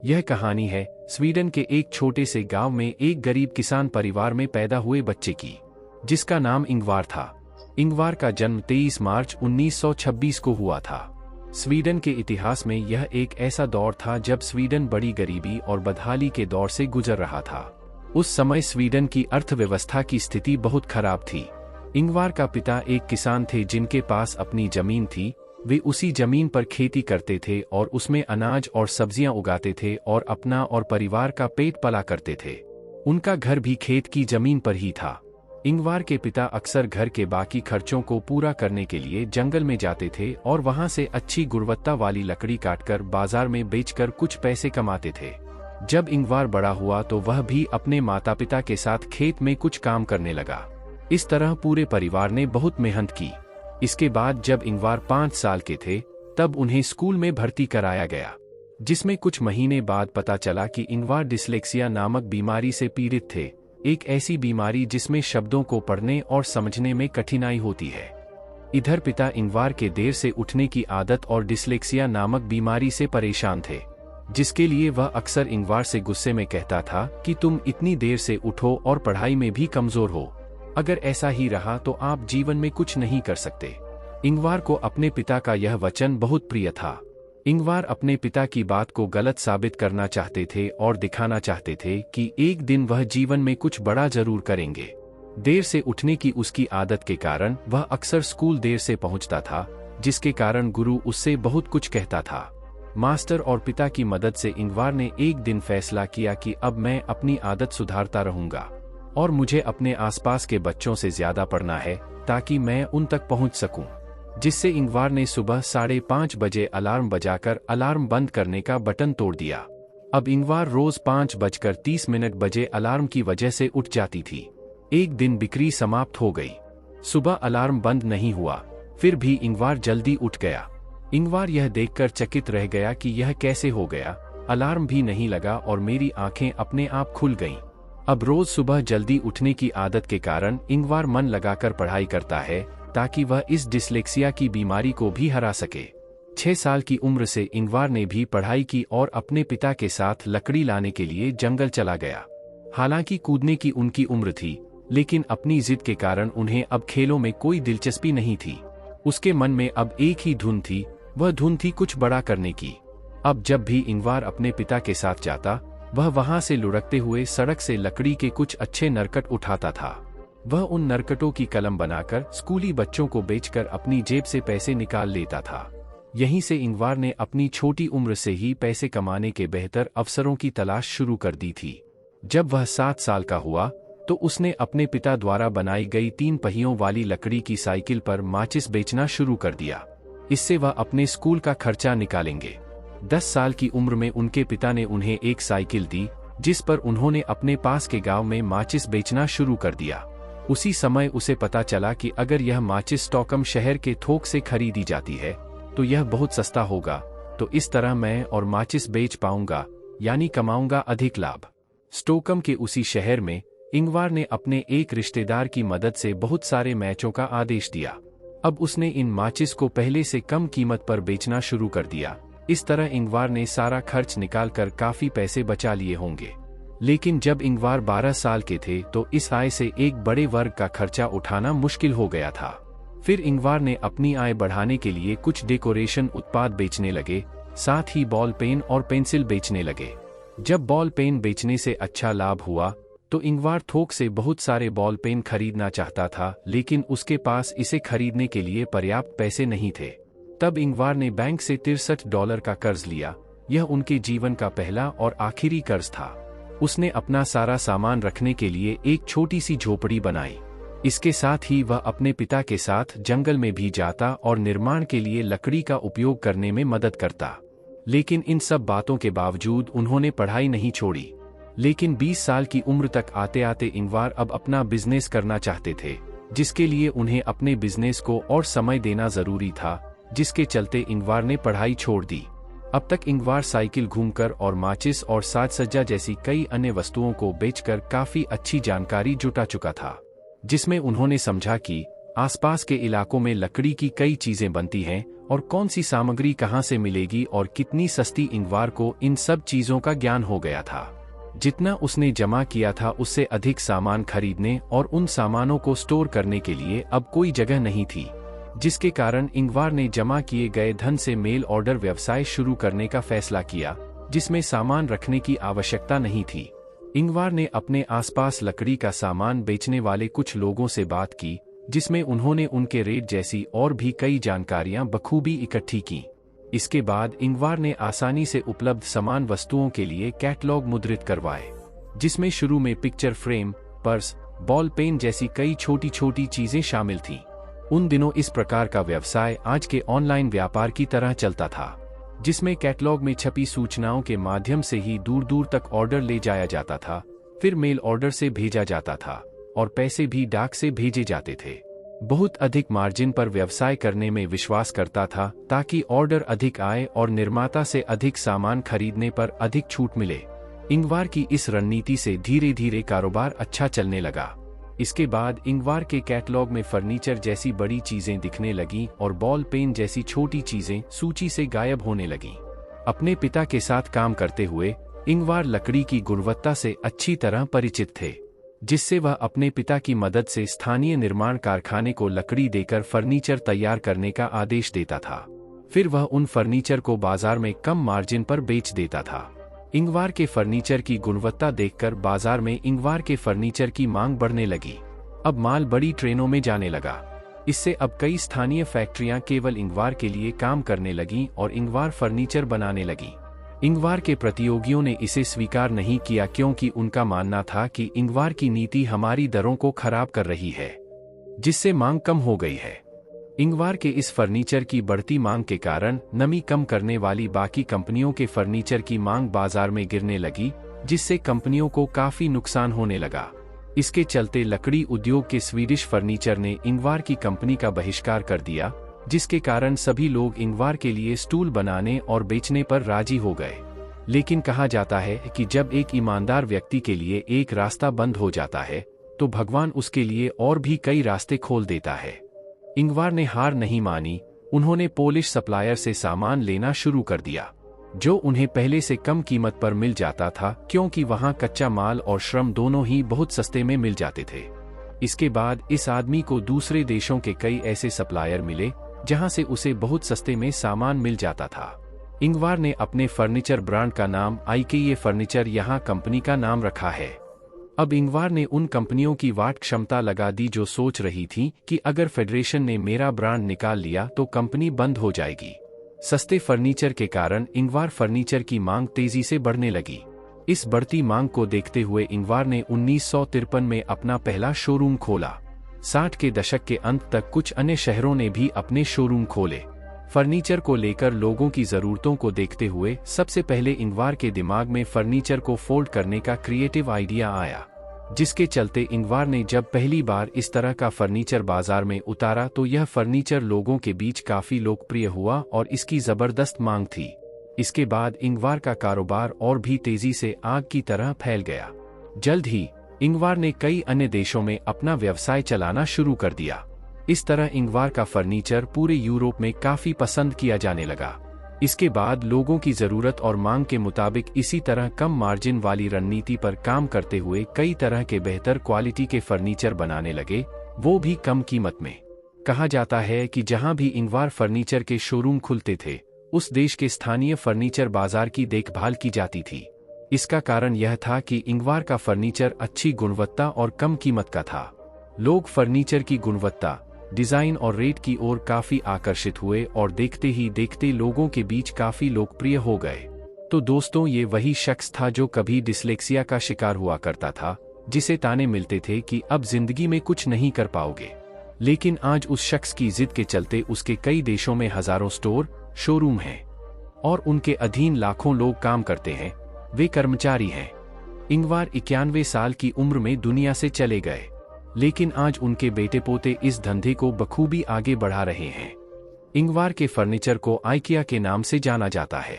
यह कहानी है स्वीडन के एक छोटे से गांव में एक गरीब किसान परिवार में पैदा हुए बच्चे की, जिसका नाम इंगवार था। इंगवार का जन्म 23 मार्च 1926 को हुआ था। स्वीडन के इतिहास में यह एक ऐसा दौर था जब स्वीडन बड़ी गरीबी और बदहाली के दौर से गुजर रहा था। उस समय स्वीडन की अर्थव्यवस्था की स्थिति बहुत खराब थी। इंगवार का पिता एक किसान थे जिनके पास अपनी जमीन थी। वे उसी जमीन पर खेती करते थे और उसमें अनाज और सब्जियां उगाते थे और अपना और परिवार का पेट पला करते थे। उनका घर भी खेत की जमीन पर ही था। इंगवार के पिता अक्सर घर के बाकी खर्चों को पूरा करने के लिए जंगल में जाते थे और वहां से अच्छी गुणवत्ता वाली लकड़ी काटकर बाजार में बेचकर कुछ पैसे कमाते थे। जब इंगवार बड़ा हुआ तो वह भी अपने माता पिता के साथ खेत में कुछ काम करने लगा। इस तरह पूरे परिवार ने बहुत मेहनत की। इसके बाद जब इंगवार 5 साल के थे तब उन्हें स्कूल में भर्ती कराया गया, जिसमें कुछ महीने बाद पता चला कि इंगवार डिस्लेक्सिया नामक बीमारी से पीड़ित थे, एक ऐसी बीमारी जिसमें शब्दों को पढ़ने और समझने में कठिनाई होती है। इधर पिता इंगवार के देर से उठने की आदत और डिस्लेक्सिया नामक बीमारी से परेशान थे, जिसके लिए वह अक्सर इंगवार से गुस्से में कहता था कि तुम इतनी देर से उठो और पढ़ाई में भी कमजोर हो। अगर ऐसा ही रहा तो आप जीवन में कुछ नहीं कर सकते। इंगवार को अपने पिता का यह वचन बहुत प्रिय था। इंगवार अपने पिता की बात को गलत साबित करना चाहते थे और दिखाना चाहते थे कि एक दिन वह जीवन में कुछ बड़ा जरूर करेंगे। देर से उठने की उसकी आदत के कारण वह अक्सर स्कूल देर से पहुंचता था, जिसके कारण गुरु उससे बहुत कुछ कहता था। मास्टर और पिता की मदद से इंगवार ने एक दिन फैसला किया कि अब मैं अपनी आदत सुधारता रहूंगा और मुझे अपने आसपास के बच्चों से ज्यादा पढ़ना है ताकि मैं उन तक पहुंच सकूं। जिससे इंगवार ने सुबह 5:30 बजे अलार्म बजाकर अलार्म बंद करने का बटन तोड़ दिया। अब इंगवार रोज 5:30 बजे अलार्म की वजह से उठ जाती थी। एक दिन बिक्री समाप्त हो गई। सुबह अलार्म बंद नहीं हुआ, फिर भी इंगवार जल्दी उठ गया। इंगवार यह देखकर चकित रह गया कि यह कैसे हो गया, अलार्म भी नहीं लगा और मेरी आंखें अपने आप खुल गईं। अब रोज सुबह जल्दी उठने की आदत के कारण इंगवार मन लगाकर पढ़ाई करता है ताकि वह इस डिस्लेक्सिया की बीमारी को भी हरा सके। 6 साल की उम्र से इंगवार ने भी पढ़ाई की और अपने पिता के साथ लकड़ी लाने के लिए जंगल चला गया। हालांकि कूदने की उनकी उम्र थी, लेकिन अपनी जिद के कारण उन्हें अब खेलों में कोई दिलचस्पी नहीं थी। उसके मन में अब एक ही धुन थी, वह धुन थी कुछ बड़ा करने की। अब जब भी इंगवार अपने पिता के साथ जाता, वह वहां से लुढ़कते हुए सड़क से लकड़ी के कुछ अच्छे नरकट उठाता था। वह उन नरकटों की कलम बनाकर स्कूली बच्चों को बेचकर अपनी जेब से पैसे निकाल लेता था। यहीं से इंगवार ने अपनी छोटी उम्र से ही पैसे कमाने के बेहतर अवसरों की तलाश शुरू कर दी थी। जब वह 7 साल का हुआ तो उसने अपने पिता द्वारा बनाई गई 3 पहियों वाली लकड़ी की साइकिल पर माचिस बेचना शुरू कर दिया। इससे वह अपने स्कूल का खर्चा निकालेंगे। 10 साल की उम्र में उनके पिता ने उन्हें एक साइकिल दी, जिस पर उन्होंने अपने पास के गांव में माचिस बेचना शुरू कर दिया। उसी समय उसे पता चला कि अगर यह माचिस स्टॉकम शहर के थोक से खरीदी जाती है तो यह बहुत सस्ता होगा, तो इस तरह मैं और माचिस बेच पाऊंगा, यानी कमाऊंगा अधिक लाभ। स्टोकम के उसी शहर में इंगवार ने अपने एक रिश्तेदार की मदद से बहुत सारे मैचों का आदेश दिया। अब उसने इन माचिस को पहले से कम कीमत पर बेचना शुरू कर दिया। इस तरह इंगवार ने सारा खर्च निकालकर काफी पैसे बचा लिए होंगे। लेकिन जब इंगवार 12 साल के थे तो इस आय से एक बड़े वर्ग का खर्चा उठाना मुश्किल हो गया था। फिर इंगवार ने अपनी आय बढ़ाने के लिए कुछ डेकोरेशन उत्पाद बेचने लगे, साथ ही बॉल पेन और पेंसिल बेचने लगे। जब बॉल पेन बेचने से अच्छा लाभ हुआ तो इंगवार थोक से बहुत सारे बॉल पेन खरीदना चाहता था, लेकिन उसके पास इसे खरीदने के लिए पर्याप्त पैसे नहीं थे। तब इंगवार ने बैंक से $63 का कर्ज लिया। यह उनके जीवन का पहला और आखिरी कर्ज था। उसने अपना सारा सामान रखने के लिए एक छोटी सी झोपड़ी बनाई। इसके साथ ही वह अपने पिता के साथ जंगल में भी जाता और निर्माण के लिए लकड़ी का उपयोग करने में मदद करता। लेकिन इन सब बातों के बावजूद उन्होंने पढ़ाई नहीं छोड़ी। लेकिन 20 साल की उम्र तक आते आते इंगवार अब अपना बिजनेस करना चाहते थे, जिसके लिए उन्हें अपने बिजनेस को और समय देना जरूरी था, जिसके चलते इंगवार ने पढ़ाई छोड़ दी। अब तक इंगवार साइकिल घूमकर और माचिस और साज सज्जा जैसी कई अन्य वस्तुओं को बेचकर काफी अच्छी जानकारी जुटा चुका था, जिसमें उन्होंने समझा कि आसपास के इलाकों में लकड़ी की कई चीजें बनती हैं और कौन सी सामग्री कहाँ से मिलेगी और कितनी सस्ती। इंगवार को इन सब चीजों का ज्ञान हो गया था। जितना उसने जमा किया था उससे अधिक सामान खरीदने और उन सामानों को स्टोर करने के लिए अब कोई जगह नहीं थी, जिसके कारण इंगवार ने जमा किए गए धन से मेल ऑर्डर व्यवसाय शुरू करने का फैसला किया, जिसमें सामान रखने की आवश्यकता नहीं थी। इंगवार ने अपने आसपास लकड़ी का सामान बेचने वाले कुछ लोगों से बात की, जिसमें उन्होंने उनके रेट जैसी और भी कई जानकारियां बखूबी इकट्ठी की। इसके बाद इंगवार ने आसानी से उपलब्ध समान वस्तुओं के लिए कैटलॉग मुद्रित करवाए, जिसमें शुरू में picture frame, purse, ball pen जैसी कई छोटी छोटी चीजें शामिल थीं। उन दिनों इस प्रकार का व्यवसाय आज के ऑनलाइन व्यापार की तरह चलता था, जिसमें कैटलॉग में छपी सूचनाओं के माध्यम से ही दूर दूर तक ऑर्डर ले जाया जाता था, फिर मेल ऑर्डर से भेजा जाता था और पैसे भी डाक से भेजे जाते थे। बहुत अधिक मार्जिन पर व्यवसाय करने में विश्वास करता था, ताकि ऑर्डर अधिक आए और निर्माता से अधिक सामान खरीदने पर अधिक छूट मिले। इंगवार की इस रणनीति से धीरे धीरे कारोबार अच्छा चलने लगा। इसके बाद इंगवार के कैटलॉग में फर्नीचर जैसी बड़ी चीजें दिखने लगीं और बॉल पेन जैसी छोटी चीजें सूची से गायब होने लगीं। अपने पिता के साथ काम करते हुए इंगवार लकड़ी की गुणवत्ता से अच्छी तरह परिचित थे, जिससे वह अपने पिता की मदद से स्थानीय निर्माण कारखाने को लकड़ी देकर फर्नीचर तैयार करने का आदेश देता था। फिर वह उन फर्नीचर को बाजार में कम मार्जिन पर बेच देता था। इंगवार के फर्नीचर की गुणवत्ता देखकर बाजार में इंगवार के फर्नीचर की मांग बढ़ने लगी। अब माल बड़ी ट्रेनों में जाने लगा। इससे अब कई स्थानीय फैक्ट्रियां केवल इंगवार के लिए काम करने लगीं और इंगवार फर्नीचर बनाने लगीं। इंगवार के प्रतियोगियों ने इसे स्वीकार नहीं किया, क्योंकि उनका मानना था कि इंगवार की नीति हमारी दरों को खराब कर रही है, जिससे मांग कम हो गई है। इंगवार के इस फर्नीचर की बढ़ती मांग के कारण नमी कम करने वाली बाकी कंपनियों के फर्नीचर की मांग बाजार में गिरने लगी, जिससे कंपनियों को काफी नुकसान होने लगा। इसके चलते लकड़ी उद्योग के स्वीडिश फर्नीचर ने इंगवार की कंपनी का बहिष्कार कर दिया, जिसके कारण सभी लोग इंगवार के लिए स्टूल बनाने और बेचने पर राजी हो गए। लेकिन कहा जाता है कि जब एक ईमानदार व्यक्ति के लिए एक रास्ता बंद हो जाता है, तो भगवान उसके लिए और भी कई रास्ते खोल देता है। इंगवार ने हार नहीं मानी। उन्होंने पोलिश सप्लायर से सामान लेना शुरू कर दिया, जो उन्हें पहले से कम कीमत पर मिल जाता था, क्योंकि वहां कच्चा माल और श्रम दोनों ही बहुत सस्ते में मिल जाते थे। इसके बाद इस आदमी को दूसरे देशों के कई ऐसे सप्लायर मिले, जहां से उसे बहुत सस्ते में सामान मिल जाता था। इंगवार ने अपने फर्नीचर ब्रांड का नाम आईकेए फर्नीचर यहाँ कंपनी का नाम रखा है। अब इंगवार ने उन कंपनियों की वाट क्षमता लगा दी जो सोच रही थी कि अगर फेडरेशन ने मेरा ब्रांड निकाल लिया तो कंपनी बंद हो जाएगी। सस्ते फर्नीचर के कारण इंगवार फर्नीचर की मांग तेजी से बढ़ने लगी। इस बढ़ती मांग को देखते हुए इंगवार ने 1953 में अपना पहला शोरूम खोला। 60 के दशक के अंत तक कुछ अन्य शहरों ने भी अपने शोरूम खोले। फर्नीचर को लेकर लोगों की जरूरतों को देखते हुए सबसे पहले इंगवार के दिमाग में फर्नीचर को फोल्ड करने का क्रिएटिव आइडिया आया, जिसके चलते इंगवार ने जब पहली बार इस तरह का फर्नीचर बाजार में उतारा तो यह फर्नीचर लोगों के बीच काफी लोकप्रिय हुआ और इसकी जबरदस्त मांग थी। इसके बाद इंगवार का कारोबार और भी तेजी से आग की तरह फैल गया। जल्द ही इंगवार ने कई अन्य देशों में अपना व्यवसाय चलाना शुरू कर दिया। इस तरह इंगवार का फर्नीचर पूरे यूरोप में काफी पसंद किया जाने लगा। इसके बाद लोगों की जरूरत और मांग के मुताबिक इसी तरह कम मार्जिन वाली रणनीति पर काम करते हुए कई तरह के बेहतर क्वालिटी के फर्नीचर बनाने लगे, वो भी कम कीमत में। कहा जाता है कि जहां भी इंगवार फर्नीचर के शोरूम खुलते थे, उस देश के स्थानीय फर्नीचर बाजार की देखभाल की जाती थी। इसका कारण यह था कि इंगवार का फर्नीचर अच्छी गुणवत्ता और कम कीमत का था। लोग फर्नीचर की गुणवत्ता, डिजाइन और रेट की ओर काफी आकर्षित हुए और देखते ही देखते लोगों के बीच काफी लोकप्रिय हो गए। तो दोस्तों, ये वही शख्स था जो कभी डिस्लेक्सिया का शिकार हुआ करता था, जिसे ताने मिलते थे कि अब जिंदगी में कुछ नहीं कर पाओगे। लेकिन आज उस शख्स की जिद के चलते उसके कई देशों में हजारों स्टोर, शोरूम हैं और उनके अधीन लाखों लोग काम करते हैं। वे कर्मचारी हैं। इंगवार 91 साल की उम्र में दुनिया से चले गए, लेकिन आज उनके बेटे पोते इस धंधे को बखूबी आगे बढ़ा रहे हैं। इंगवार के फर्नीचर को आइकिया के नाम से जाना जाता है।